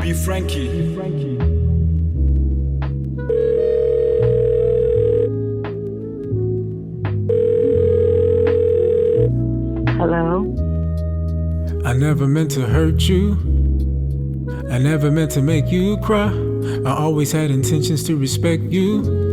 Be Frankie. Hello? I never meant to hurt you. I never meant to make you cry. I always had intentions to respect you.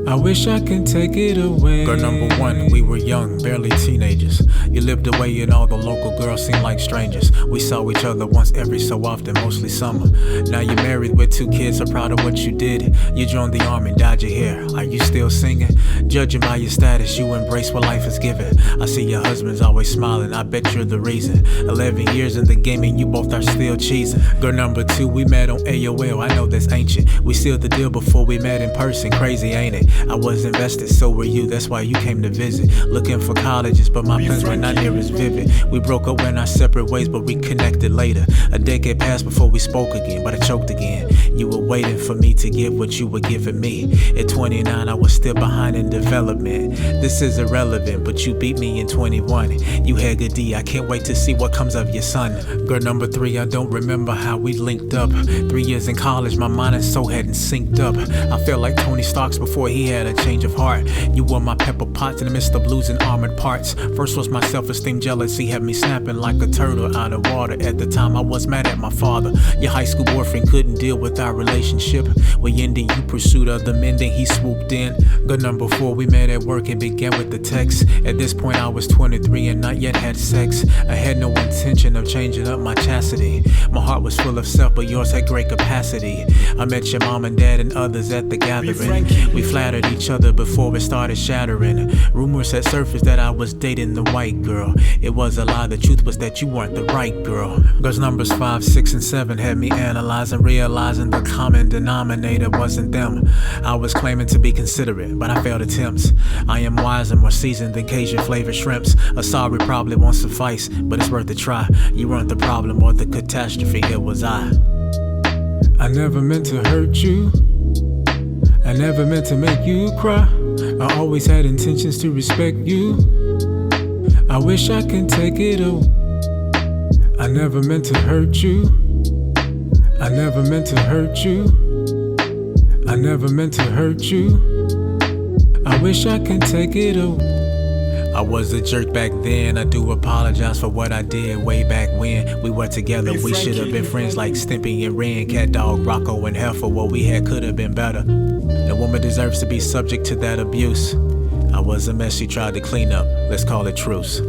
I wish I could take it away. Girl number one, we were young, barely teenagers. You lived away and all the local girls seemed like strangers. We saw each other once every so often, mostly summer. Now you're married with 2 kids, so proud of what you did. You joined the army, dyed your hair. Are you still singing? Judging by your status, you embrace what life is given. I see your husband's always smiling, I bet you're the reason. 11 years in the game and you both are still cheesing. Girl number 2, we met on AOL, I know that's ancient. We sealed the deal before we met in person, crazy ain't it? I was invested, so were you, that's why you came to visit. Looking for colleges, but my plans were not near as vivid. We broke up, went our separate ways, but reconnected later. A decade passed before we spoke again, but I choked again. You were waiting for me to give what you were giving me. At 29, I was still behind in development. This is irrelevant, but you beat me in 21. You had good D, I can't wait to see what comes of your son. Girl number 3, I don't remember how we linked up. 3 years in college, my mind and soul hadn't synced up. I felt like Tony Stark's before he had a change of heart. You were my Pepper Potts in the midst of blues and armored parts. First was my self-esteem, jealousy had me snapping like a turtle out of water. At the time I was mad at my father. Your high school boyfriend couldn't deal with our relationship. We ended, you pursued other men, then he swooped in. Girl number 4, we met at work and began with the text. At this point I was 23 and not yet had sex. I had no intention of changing up my chastity. My heart was full of self, but yours had great capacity. I met your mom and dad and others at the gathering. We flattered each other before it started shattering. Rumors had surfaced that I was dating the white girl. It was a lie, the truth was that you weren't the right girl. Girls numbers 5, 6, and 7 had me analyzing, realizing the common denominator wasn't them. I was claiming to be considerate, but I failed attempts. I am wiser, more seasoned than Cajun flavored shrimps. A sorry probably won't suffice, but it's worth a try. You weren't the problem or the catastrophe, it was I. I never meant to hurt you. I never meant to make you cry. I always had intentions to respect you. I wish I could take it away. I never meant to hurt you. I never meant to hurt you. I never meant to hurt you. I wish I could take it away. I was a jerk back then, I do apologize for what I did way back when we were together. We should have been friends like Stimpy and Ren, Cat Dog, Rocco and Heifer. What we had could have been better. The woman deserves to be subject to that abuse. I was a mess she tried to clean up, let's call it truce.